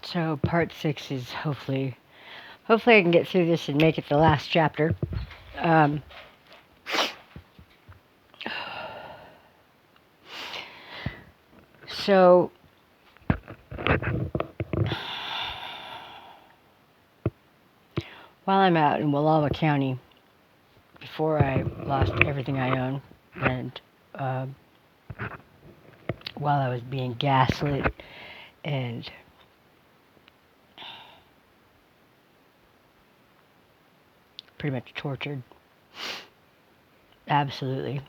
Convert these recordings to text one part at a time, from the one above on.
So part 6 is hopefully I can get through this and make it the last chapter. Um, so while I'm out in Wallowa County, before I lost everything I own, and uh, while I was being gaslit and pretty much tortured, absolutely,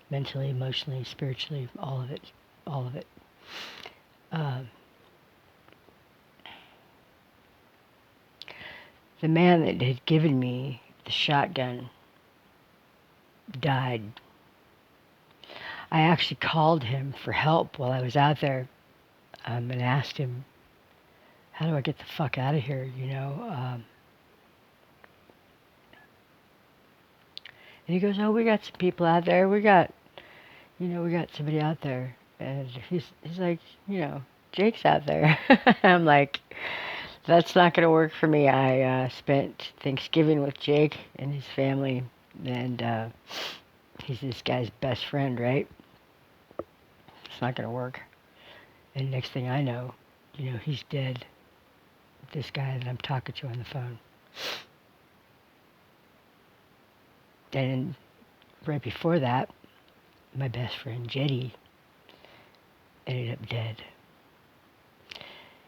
mentally, emotionally, spiritually, all of it, all of it. Um, the man that had given me the shotgun died. I actually called him for help while I was out there, and asked him, how do I get the fuck out of here, you know? And he goes, oh, we got some people out there. We got somebody out there. And he's like, Jake's out there. I'm like, that's not going to work for me. I spent Thanksgiving with Jake and his family, and he's this guy's best friend, right? It's not going to work. And next thing I know, he's dead. This guy that I'm talking to on the phone. And right before that, my best friend Jetty ended up dead.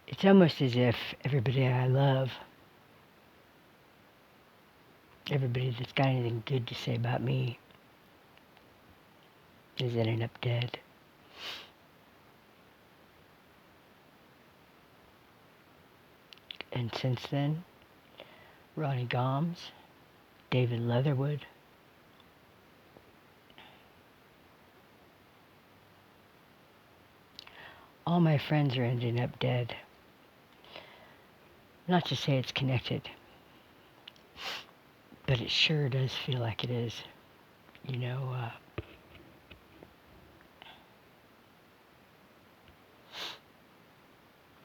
It's almost as if everybody I love, everybody that's got anything good to say about me, is ending up dead. And since then, Ronnie Gomes, David Leatherwood, all my friends are ending up dead. Not to say it's connected, but it sure does feel like it is.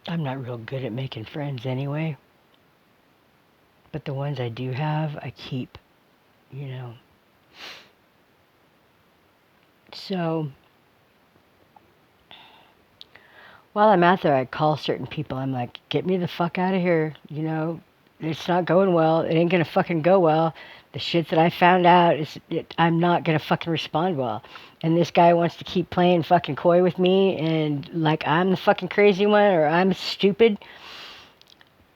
I'm not real good at making friends anyway, but the ones I do have, I keep, So, while I'm out there, I call certain people. I'm like, get me the fuck out of here. It's not going well. It ain't gonna fucking go well. The shit that I found out I'm not gonna fucking respond well. And this guy wants to keep playing fucking coy with me and like I'm the fucking crazy one or I'm stupid.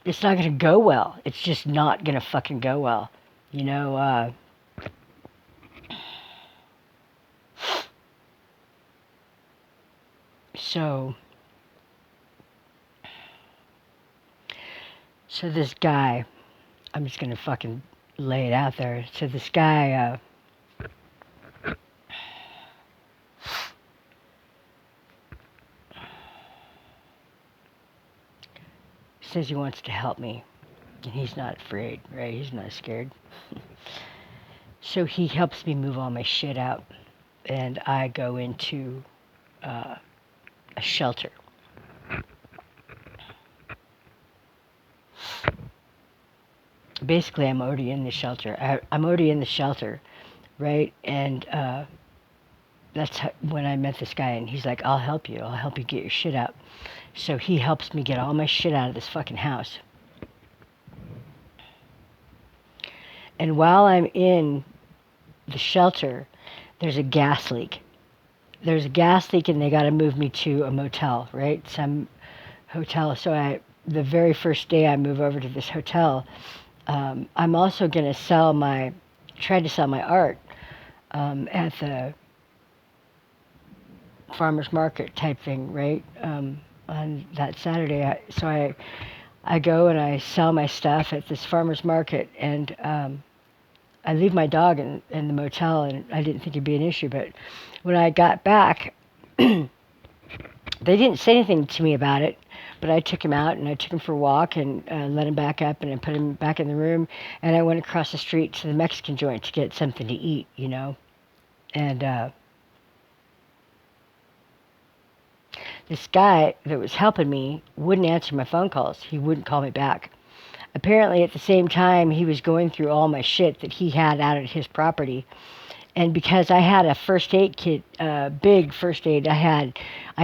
It's not gonna go well. It's just not gonna fucking go well. You know, uh, so, so this guy, I'm just gonna fucking lay it out there. So this guy, says he wants to help me. And he's not afraid, right? He's not scared. So he helps me move all my shit out. And I go into uh, a shelter. Basically, I'm already in the shelter. I'm already in the shelter, right? And that's when I met this guy. And he's like, I'll help you. I'll help you get your shit out. So he helps me get all my shit out of this fucking house. And while I'm in the shelter, there's a gas leak. There's a gas leak and they got to move me to a motel, right? Some hotel. So the very first day I move over to this hotel, I'm also going to try to sell my art at the farmer's market type thing, right? On that Saturday. I go and I sell my stuff at this farmer's market and I leave my dog in the motel and I didn't think it'd be an issue, but when I got back, they didn't say anything to me about it, but I took him out and I took him for a walk and let him back up and I put him back in the room and I went across the street to the Mexican joint to get something to eat, And this guy that was helping me wouldn't answer my phone calls. He wouldn't call me back. Apparently, at the same time, he was going through all my shit that he had out at his property. And because I had a first aid kit, big first aid, I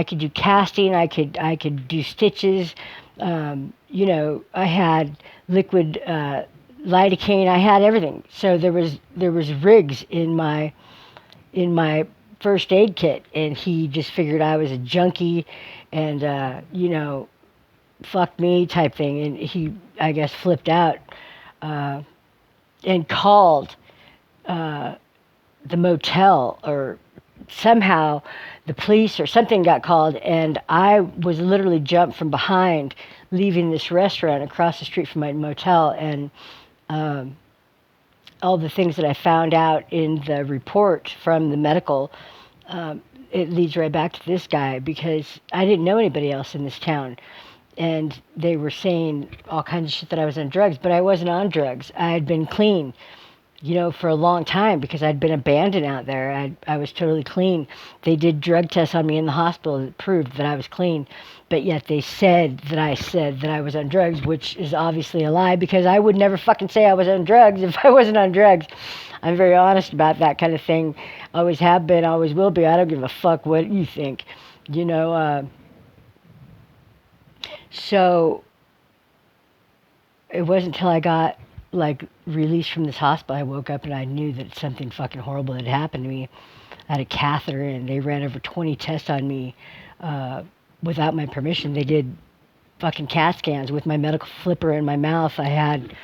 could do casting, I could do stitches. I had liquid lidocaine. I had everything. So there was rigs in my first aid kit, and he just figured I was a junkie, and fuck me type thing, and he, I guess, flipped out and called the motel, or somehow the police or something got called, and I was literally jumped from behind leaving this restaurant across the street from my motel, and all the things that I found out in the report from the medical, it leads right back to this guy, because I didn't know anybody else in this town. And they were saying all kinds of shit that I was on drugs, but I wasn't on drugs. I had been clean, for a long time, because I'd been abandoned out there. I was totally clean. They did drug tests on me in the hospital that proved that I was clean, but yet they said that I was on drugs, which is obviously a lie, because I would never fucking say I was on drugs if I wasn't on drugs. I'm very honest about that kind of thing. Always have been, always will be. I don't give a fuck what you think, So it wasn't until I got released from this hospital, I woke up and I knew that something fucking horrible had happened to me. I had a catheter in. They ran over 20 tests on me without my permission. They did fucking CAT scans with my medical flipper in my mouth. I had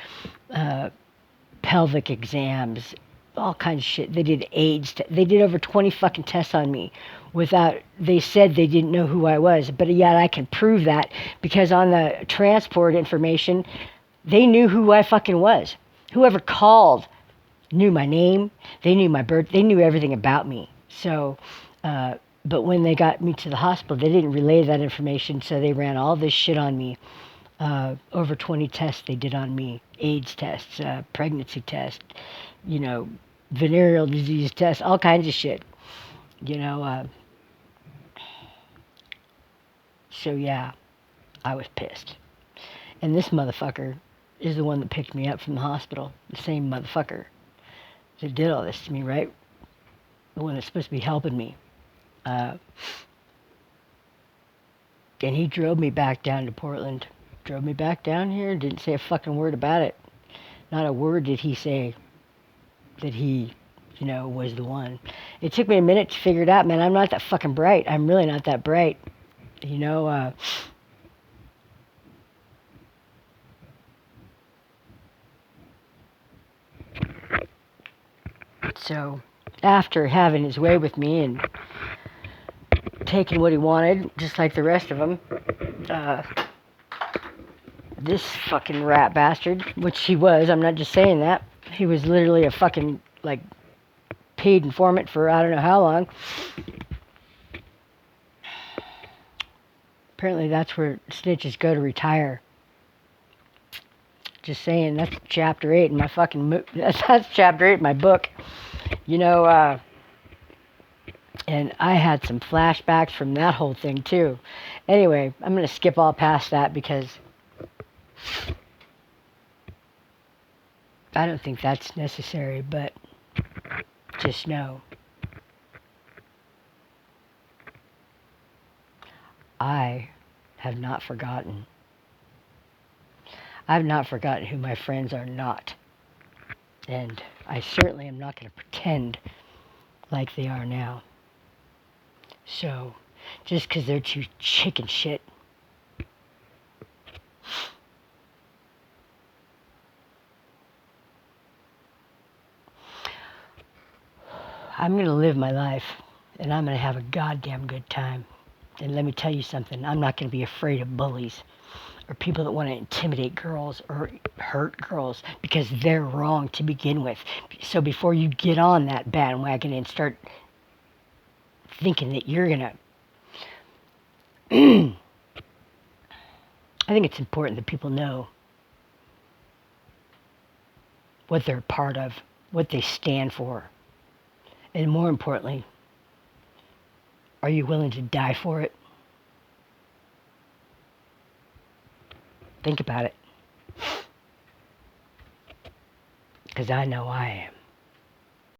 pelvic exams, all kinds of shit. They did AIDS. They did over 20 fucking tests on me they said they didn't know who I was, but yet I can prove that, because on the transport information, they knew who I fucking was. Whoever called knew my name. They knew my birth. They knew everything about me. So, but when they got me to the hospital, they didn't relay that information. So they ran all this shit on me. Over 20 tests they did on me. AIDS tests, pregnancy tests, venereal disease tests, all kinds of shit. So yeah, I was pissed. And this motherfucker is the one that picked me up from the hospital. The same motherfucker that did all this to me, right? The one that's supposed to be helping me. And he drove me back down to Portland. Drove me back down here, didn't say a fucking word about it. Not a word did he say that he, was the one. It took me a minute to figure it out, man. I'm not that fucking bright. I'm really not that bright. So, after having his way with me and taking what he wanted, just like the rest of them, this fucking rat bastard, which he was, I'm not just saying that, he was literally a fucking, paid informant for I don't know how long. Apparently that's where snitches go to retire. Just saying, that's chapter 8 in my fucking that's chapter 8 in my book. And I had some flashbacks from that whole thing too. Anyway, I'm going to skip all past that, because I don't think that's necessary, but just know I have not forgotten. I've not forgotten who my friends are not. And I certainly am not going to pretend like they are now. So, just because they're too chicken shit. I'm going to live my life, and I'm going to have a goddamn good time. And let me tell you something, I'm not going to be afraid of bullies or people that want to intimidate girls or hurt girls, because they're wrong to begin with. So before you get on that bandwagon and start thinking that you're going to... I think it's important that people know what they're a part of, what they stand for. And more importantly, are you willing to die for it? Think about it. Because I know I am.